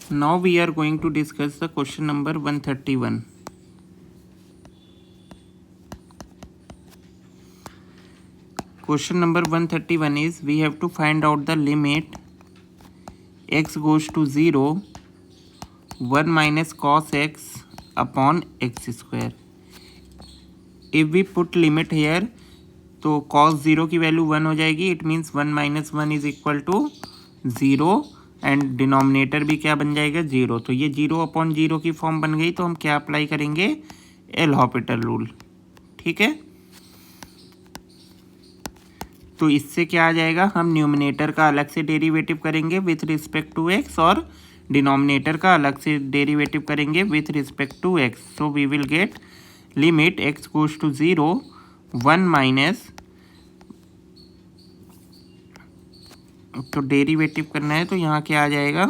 Now we are going to discuss the question number 131. Question number 131 is we have to find out the limit x goes to 0, 1 minus cos x upon x square. If we put limit here, तो cos 0 की value 1 हो जाएगी. It means 1 minus 1 is equal to 0 and denominator भी क्या बन जाएगा 0. तो ये 0 अपॉन 0 की फॉर्म बन गई. तो हम क्या अप्लाई करेंगे एल हॉपिटल रूल. ठीक है, तो इससे क्या आ जाएगा, हम न्यूमिनेटर का अलग से डेरिवेटिव करेंगे विथ रिस्पेक्ट टू एक्स और डिनोमिनेटर का अलग से डेरिवेटिव करेंगे with respect to x. So we will get limit x goes to 0, 1 minus, तो डेरिवेटिव करना है तो यहाँ क्या आ जाएगा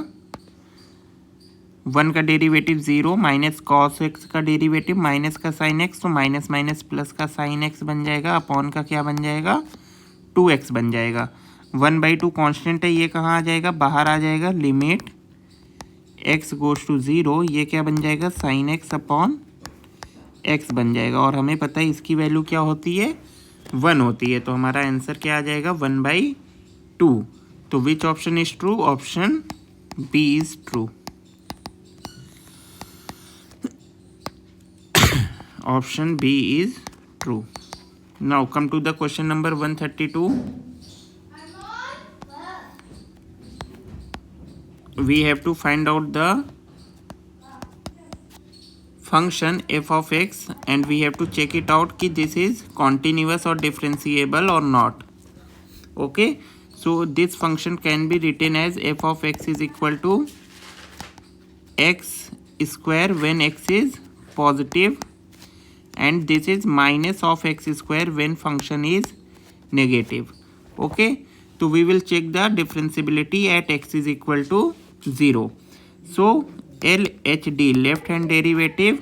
1 का डेरिवेटिव 0 माइनस कॉस एक्स का डेरिवेटिव माइनस का साइन एक्स, तो माइनस माइनस प्लस का साइन एक्स बन जाएगा अपॉन का क्या बन जाएगा 2x बन जाएगा. 1/2 कांस्टेंट है, ये कहाँ आ जाएगा बाहर आ जाएगा. लिमिट x गोज टू 0, ये क्या बन जाएगा साइन एक्स अपॉन x बन जाएगा. और हमें पता है इसकी वैल्यू क्या होती है 1 होती है. तो हमारा आंसर क्या आ जाएगा 1/2. तो which option is true, option B is true. Option B is true. Now come to the question number 132. We have to find out the function f of x and we have to check it out कि this is continuous or differentiable or not. Okay, so this function can be written as f of x is equal to x square when x is positive and this is minus of x square when function is negative. Okay, so we will check the differentiability at x is equal to 0. So LHD left hand derivative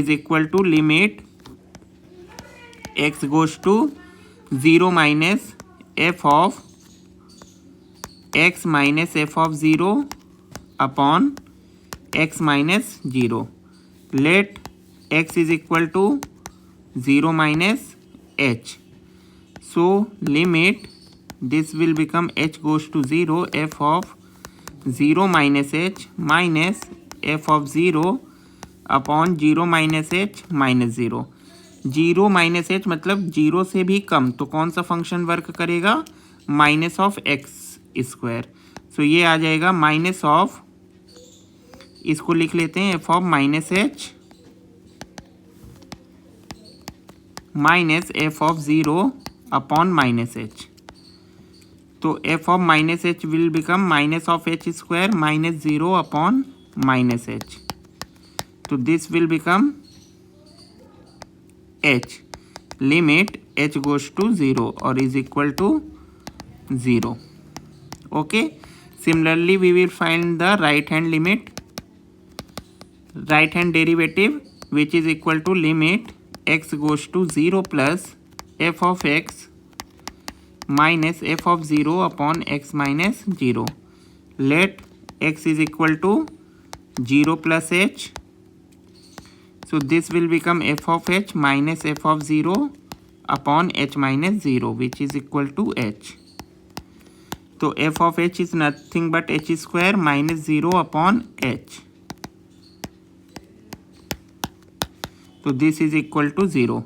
is equal to limit x goes to 0 minus f of x minus f of 0 upon x minus 0. Let x is equal to 0 minus h. So limit this will become h goes to 0 f of 0 minus h minus f of 0 upon 0 minus h minus 0. 0 minus H मतलब 0 से भी कम, तो कौन सा function work करेगा minus of x square. So ये आ जाएगा माइनस ऑफ, इसको लिख लेते हैं f of minus h minus f of 0 upon minus h. तो f of minus h will become minus of h square minus 0 upon minus h. तो this will become h. Limit h goes to 0 और is equal to 0. Okay, similarly we will find the right hand limit, right hand derivative which is equal to limit x goes to 0 plus f of x minus f of 0 upon x minus 0. Let x is equal to 0 plus h. So this will become f of h minus f of 0 upon h minus 0 which is equal to h. So f of h is nothing but h square minus 0 upon h. तो this is equal to 0.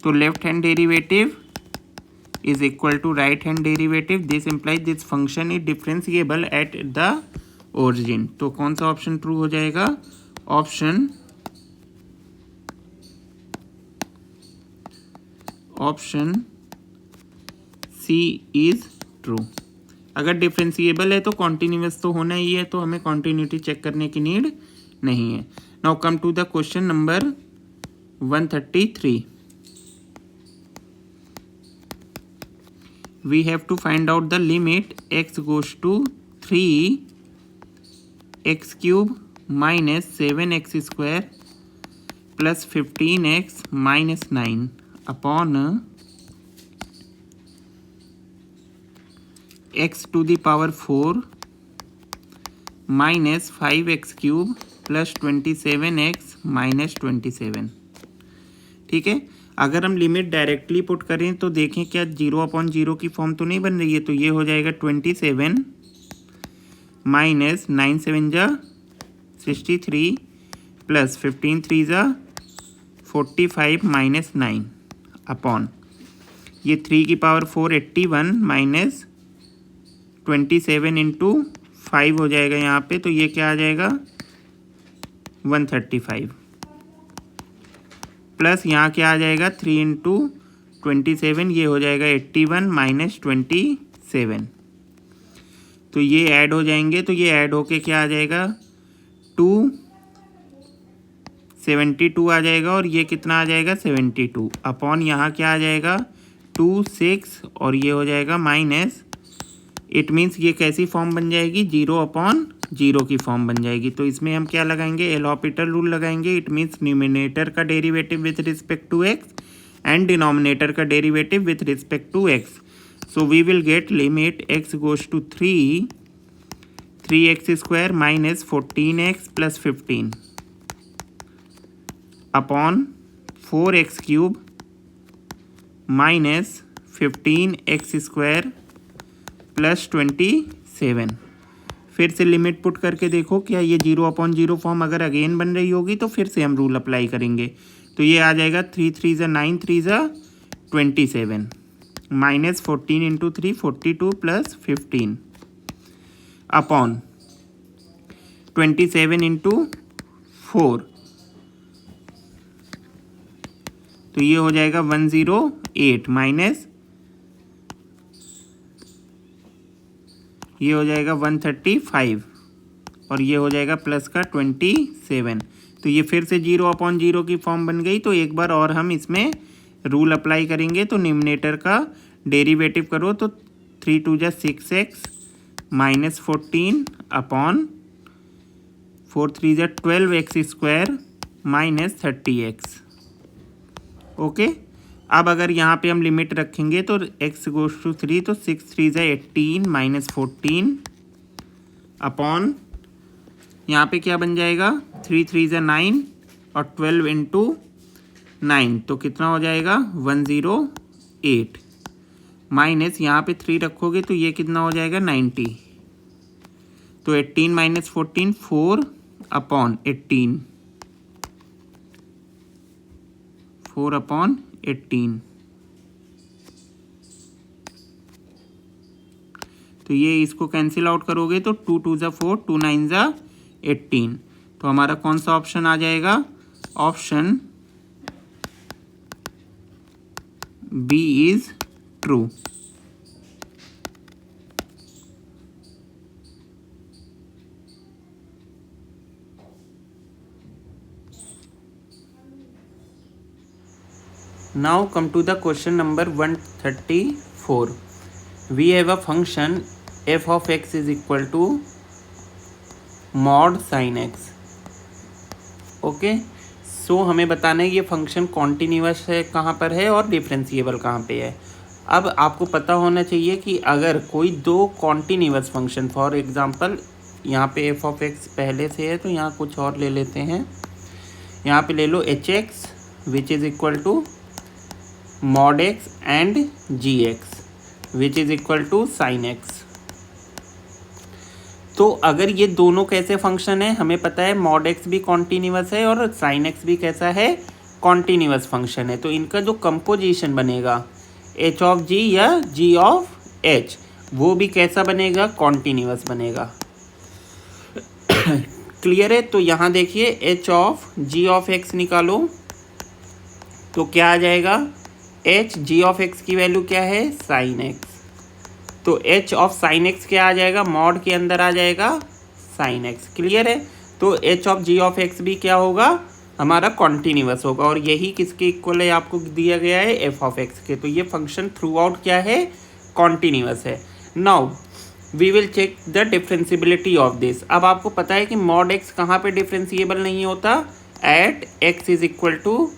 तो left hand derivative is equal to right hand derivative. This implies this function is differentiable at the origin. तो कौन सा option true हो जाएगा, option C is true. अगर differentiable है तो कॉन्टिन्यूअस तो होना ही है, तो हमें कॉन्टिन्यूटी चेक करने की नीड नहीं है. Now come to the question number 133. We have to find out the limit x goes to 3x cube minus 7x square plus 15x minus 9 upon x to the power 4 minus 5x³ plus 27x minus 27। ठीक है, अगर हम limit directly put करें तो देखें क्या 0/0 की form तो नहीं बन रही है, तो ये हो जाएगा 27 माइनस 9 7 जा 63 प्लस 15 3 जा 45 माइनस 9 अपॉन ये 3 की पावर 4 81 माइनस 27 इंटू 5 हो जाएगा यहाँ पे, तो ये क्या आ जाएगा 135 प्लस यहाँ क्या आ जाएगा 3 इंटू 27, ये हो जाएगा 81 माइनस 27। तो ये ऐड हो जाएंगे, तो ये ऐड होके क्या आ जाएगा 272 आ जाएगा, और ये कितना आ जाएगा 72 अपॉन यहाँ क्या आ जाएगा 2 6 और ये हो जाएगा माइनस, इट मीन्स ये कैसी फॉर्म बन जाएगी 0/0 की फॉर्म बन जाएगी। तो इसमें हम क्या लगाएंगे एल हॉस्पिटल रूल लगाएंगे। इट मीन्स न्यूमिनेटर का derivative with respect to x and denominator का derivative with respect to x. So we will get limit x goes to 3x² minus 14x plus 15 upon 4x³ minus 15x² plus 27। फिर से limit put करके देखो क्या ये 0/0 form अगर again बन रही होगी तो फिर से हम रूल अप्लाई करेंगे। तो ये आ जाएगा 3 3 जा 9 3 जा 27 minus 14 into 3 42 plus 15 upon 27 into 4, तो ये हो जाएगा 108 माइनस ये हो जाएगा 135 और ये हो जाएगा प्लस का 27। तो ये फिर से 0/0 की फॉर्म बन गई। तो एक बार और हम इसमें रूल अप्लाई करेंगे। तो न्यूमिनेटर का डेरिवेटिव करो तो 3 2 जा 6x माइनस 14 अपॉन 4 3 जा 12x² माइनस 30x। ओके, अब अगर यहाँ पे हम लिमिट रखेंगे तो x गोज टू 3, तो 6 3 जा 18 माइनस 14 अपॉन यहाँ पे क्या बन जाएगा 3 3 जा 9 और 12 इंटू 9, तो कितना हो जाएगा 108 माइनस यहाँ पे 3 रखोगे तो ये कितना हो जाएगा 90। तो 18 माइनस 14 4 अपॉन 18 4 अपॉन 18। तो ये इसको कैंसिल आउट करोगे तो 2 2 जा 4 2 9 जा 18। तो हमारा कौन सा ऑप्शन आ जाएगा, option B is true. Now come to the question number 134. We have a function f of x is equal to mod sin x. Okay, so हमें बताना है ये फंक्शन कॉन्टिन्यूअस है कहाँ पर है और डिफरेंशिएबल कहाँ पे है। अब आपको पता होना चाहिए कि अगर कोई दो कॉन्टिन्यूअस फंक्शन, फॉर एग्जांपल यहाँ पे f of x पहले से है तो यहाँ कुछ और ले लेते हैं। यहाँ पे ले लो hx which is equal to mod x and gx which is equal to sin x। तो अगर ये दोनों कैसे फंक्शन है, हमें पता है mod x भी कॉन्टिन्यूअस है और sin x भी कैसा है, कॉन्टिन्यूअस फंक्शन है। तो इनका जो कंपोजिशन बनेगा h ऑफ g या g ऑफ h, वो भी कैसा बनेगा, कॉन्टिन्यूअस बनेगा। क्लियर है। तो यहाँ देखिए h of g of x निकालो तो क्या आ जाएगा, h g ऑफ x की वैल्यू क्या है, sin x। तो h ऑफ sin x क्या आ जाएगा, मॉड के अंदर आ जाएगा sin x। क्लियर है। तो h of g of x भी क्या होगा, हमारा कॉन्टिन्यूअस होगा, और यही किसके इक्वल है, आपको दिया गया है f ऑफ x के। तो ये फंक्शन थ्रू आउट क्या है, कॉन्टिन्यूअस है। Now we will check the differentiability of this. अब आपको पता है कि मॉड x कहाँ पे डिफरेंशिएबल नहीं होता, at x is equal to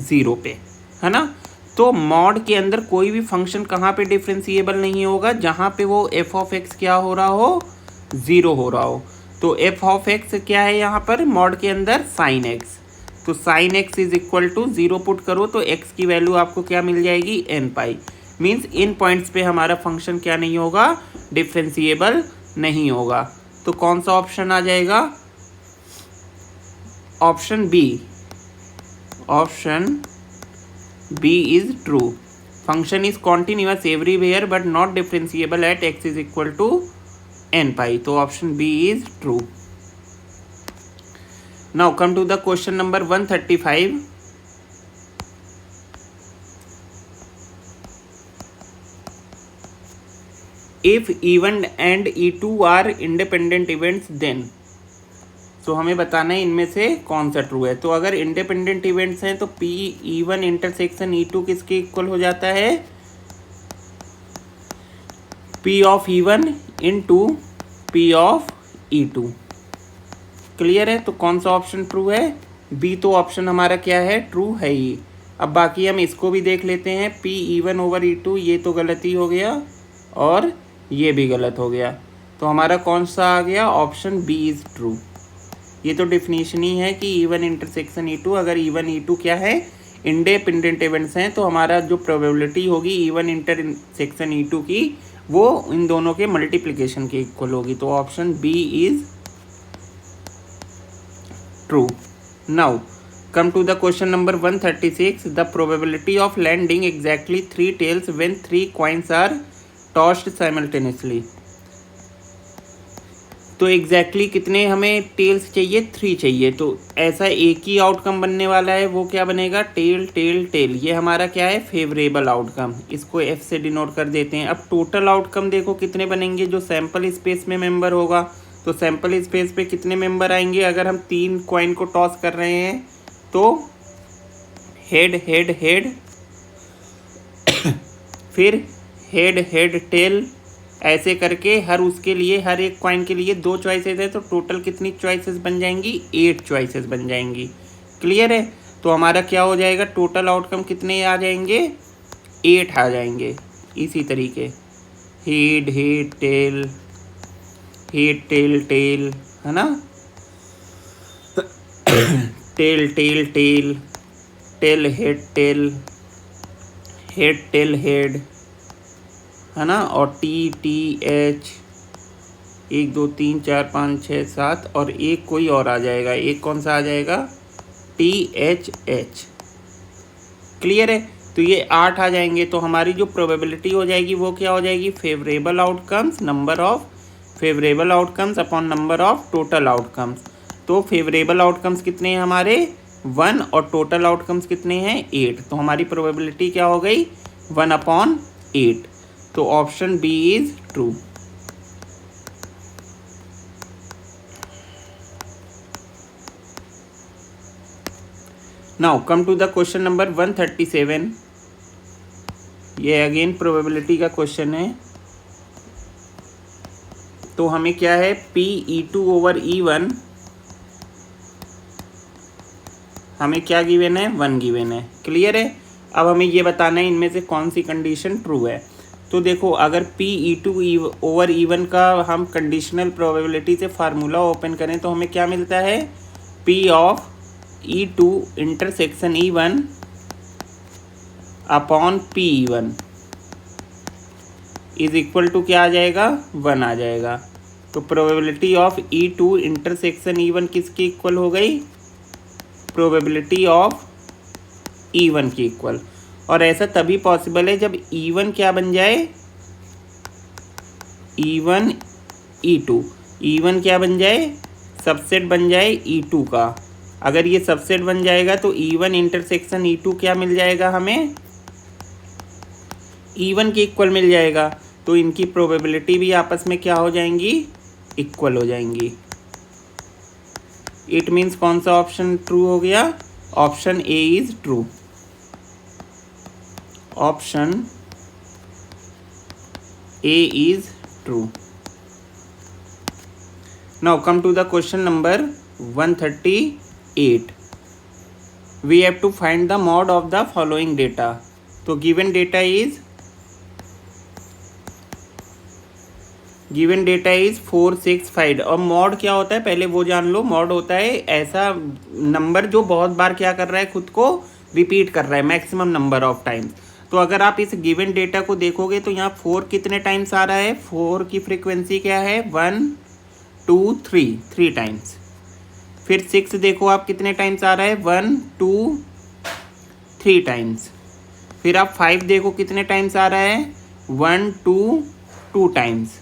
0 पे, है ना। तो मॉड के अंदर कोई भी फंक्शन कहाँ पे डिफरेंशिएबल नहीं होगा, जहाँ पे वो f ऑफ x क्या हो रहा हो, 0 हो रहा हो। तो एफ ऑफ एक्स क्या है यहाँ पर मॉड के अंदर साइन एक्स, तो sine x is equal to 0 put करो तो एक्स की वैल्यू आपको क्या मिल जाएगी एन पाई। मीन्स इन पॉइंट्स पे हमारा फंक्शन क्या नहीं होगा, डिफरेंशिएबल नहीं होगा। तो कौन सा ऑप्शन आ जाएगा, option B, option B is true. Function is continuous everywhere but not differentiable at x is equal to n pi, तो option B is true. Now come to the question number 135। If E1 and E2 are independent events then, तो हमें बताना है इनमें से कौन सा true है। तो अगर इंडिपेंडेंट इवेंट्स हैं तो पी E1 इंटरसेक्शन E2 किसके इक्वल हो जाता है, P of E1 into P of E2। Clear है, तो कौन सा ऑप्शन ट्रू है, बी। तो ऑप्शन हमारा क्या है, ट्रू है ही। अब बाकी हम इसको भी देख लेते हैं, P E1 ओवर E2 ये तो गलत ही हो गया और ये भी गलत हो गया, तो हमारा कौन सा आ गया, ऑप्शन बी इज ट्रू। ये तो डेफिनेशन ही है कि E1 इंटरसेक्शन E2, अगर E1 E2 क्या है, इंडिपेंडेंट इवेंट्स हैं, तो हमारा जो प्रोबेबिलिटी होगी E1 इंटरसेक्शन E2 की, वो इन दोनों के मल्टीप्लिकेशन के इक्वल होगी। तो option B is true. Now come to the question number 136. The probability of landing exactly 3 tails when 3 coins are tossed simultaneously. तो एग्जैक्टली कितने हमें टेल्स चाहिए, 3 चाहिए। तो ऐसा एक ही आउटकम बनने वाला है, वो क्या बनेगा, टेल टेल टेल। ये हमारा क्या है, फेवरेबल आउटकम, इसको एफ से डिनोट कर देते हैं। अब टोटल आउटकम देखो कितने बनेंगे, जो सैम्पल स्पेस में मेंबर होगा, तो सैम्पल स्पेस पे कितने मेंबर आएंगे। अगर हम 3 कॉइन को टॉस कर रहे हैं तो हेड हेड हेड फिर हेड हेड टेल, ऐसे करके हर उसके लिए, हर एक कॉइन के लिए 2 चॉइसेस है, तो टोटल कितनी चॉइसेस बन जाएंगी, 8 चॉइसेस बन जाएंगी। क्लियर है, तो हमारा क्या हो जाएगा, टोटल आउटकम कितने आ जाएंगे, 8 आ जाएंगे। इसी तरीके head head tail, head tail tail, है ना, tail tail tail, tail head tail, head tail head, है ना, और टी टी एच, 1 2 3 4 5 6 7, और एक कोई और आ जाएगा, एक कौन सा आ जाएगा, टी एच एच। क्लियर है, तो ये 8 आ जाएंगे। तो हमारी जो प्रोबेबिलिटी हो जाएगी वो क्या हो जाएगी, favourable outcomes, number of favourable outcomes upon number of total outcomes. तो फेवरेबल आउटकम्स कितने हैं हमारे, 1, और टोटल आउटकम्स कितने हैं, 8। तो हमारी प्रोबेबिलिटी क्या हो गई, 1/8। तो option B is true. Now come to the question number 137। ये अगेन प्रोबेबिलिटी का क्वेश्चन है। तो हमें क्या है, P E2 ओवर E1 हमें क्या गिवन है, 1 गिवन है। क्लियर है, अब हमें ये बताना है इनमें से कौन सी कंडीशन ट्रू है। तो देखो, अगर P E2 ओवर E1 का हम कंडीशनल प्रोबेबिलिटी से फार्मूला ओपन करें तो हमें क्या मिलता है, P of E2 intersection E1 upon P E1 is equal to क्या आ जाएगा, 1 आ जाएगा। तो probability of E2 intersection E1 किसकी इक्वल हो गई, प्रोबेबिलिटी ऑफ E1 की इक्वल। और ऐसा तभी पॉसिबल है जब E1 क्या बन जाए, E1 E2, E1 क्या बन जाए, सबसेट बन जाए E2 का। अगर ये सबसेट बन जाएगा तो E1 इंटरसेक्शन E2 क्या मिल जाएगा हमें, E1 की इक्वल मिल जाएगा। तो इनकी प्रोबेबिलिटी भी आपस में क्या हो जाएंगी, इक्वल हो जाएंगी। इट मीन्स कौन सा ऑप्शन ट्रू हो गया, option A is true. Option A is true. Now come to the question number 138। We have to find the mode of the following data. तो given data is given data is 4 6 5। और mod क्या होता है पहले वो जान लो। Mod होता है ऐसा नंबर जो बहुत बार क्या कर रहा है, खुद को रिपीट कर रहा है मैक्सिमम नंबर ऑफ टाइम्स। तो अगर आप इस गिवन डेटा को देखोगे तो यहाँ 4 कितने टाइम्स आ रहा है, 4 की फ्रीक्वेंसी क्या है 1 2 3, 3 टाइम्स। फिर 6 देखो आप कितने टाइम्स आ रहा है 1 2 3 टाइम्स। फिर आप 5 देखो कितने टाइम्स आ रहा है 1 2 2 टाइम्स।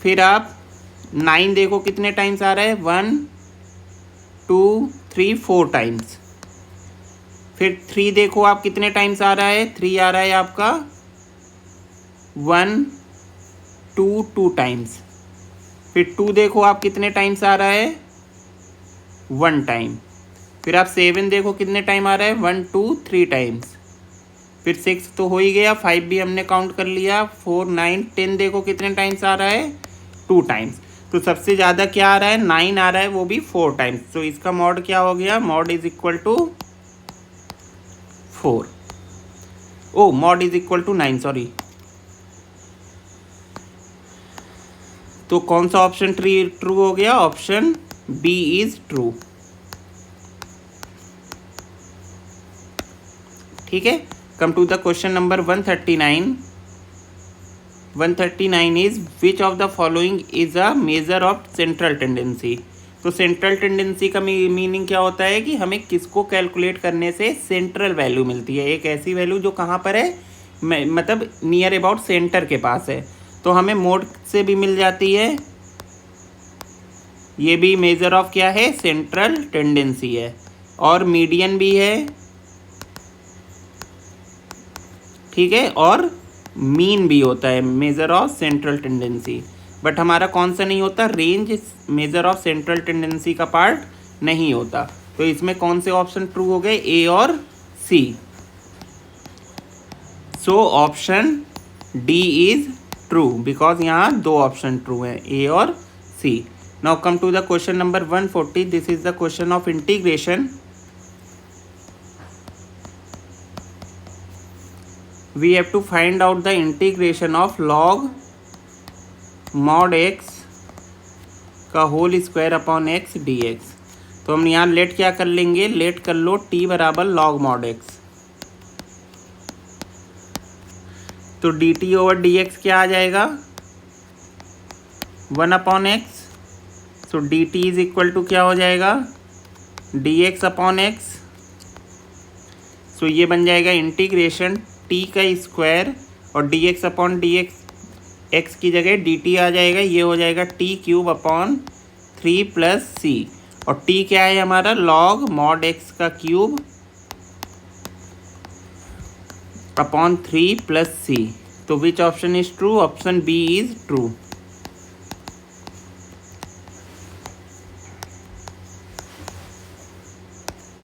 फिर आप 9 देखो कितने टाइम्स आ रहा है 1 2 3 4 टाइम्स। फिर 3 देखो आप कितने टाइम्स आ रहा है, 3 आ रहा है आपका 1 2 2 टाइम्स। फिर 2 देखो आप कितने टाइम्स आ रहा है 1 टाइम। फिर आप 7 देखो कितने टाइम आ रहा है 1 2 3 टाइम्स। फिर 6 तो हो ही गया, 5 भी हमने काउंट कर लिया, 4 9 10 देखो कितने टाइम्स आ रहा है 2 टाइम्स। तो सबसे ज़्यादा क्या आ रहा है 9 आ रहा है, वो भी 4 टाइम्स। तो इसका मॉड क्या हो गया, mod is equal to 4। Oh mod is equal to 9 sorry. तो कौन सा ऑप्शन ट्रू हो गया, ऑप्शन बी इज ट्रू। ठीक है, come to the question number 139। 139 is which of the following is a measure of central tendency. तो central tendency का meaning क्या होता है कि हमें किसको कैलकुलेट करने से सेंट्रल वैल्यू मिलती है, एक ऐसी वैल्यू जो कहाँ पर है, मतलब नियर अबाउट सेंटर के पास है। तो हमें मोड से भी मिल जाती है, ये भी मेजर ऑफ क्या है सेंट्रल टेंडेंसी है। और मीडियन भी है, ठीक है, और मीन भी होता है major of central tendency. But हमारा कौन सा नहीं होता, range major of central tendency का पार्ट नहीं होता। तो इसमें कौन से ऑप्शन ट्रू हो गए, ए और C. So option D is true because यहाँ दो ऑप्शन ट्रू हैं, ए और C. Now come to the question number 140। This is the question of integration. We have to find out the integration of log mod x का whole square upon x dx। तो हम यहाँ late क्या कर लेंगे, let कर लो t बराबर log mod x। तो dt ओवर dx क्या आ जाएगा 1 upon x। So dt is equal to क्या हो जाएगा dx अपॉन x। सो ये बन जाएगा इंटीग्रेशन t का स्क्वायर और dx अपॉन dx, x की जगह dt आ जाएगा, ये हो जाएगा t cube upon 3 plus C. और t क्या है हमारा log mod x का क्यूब अपॉन 3 प्लस सी। तो which option is true, option B is true.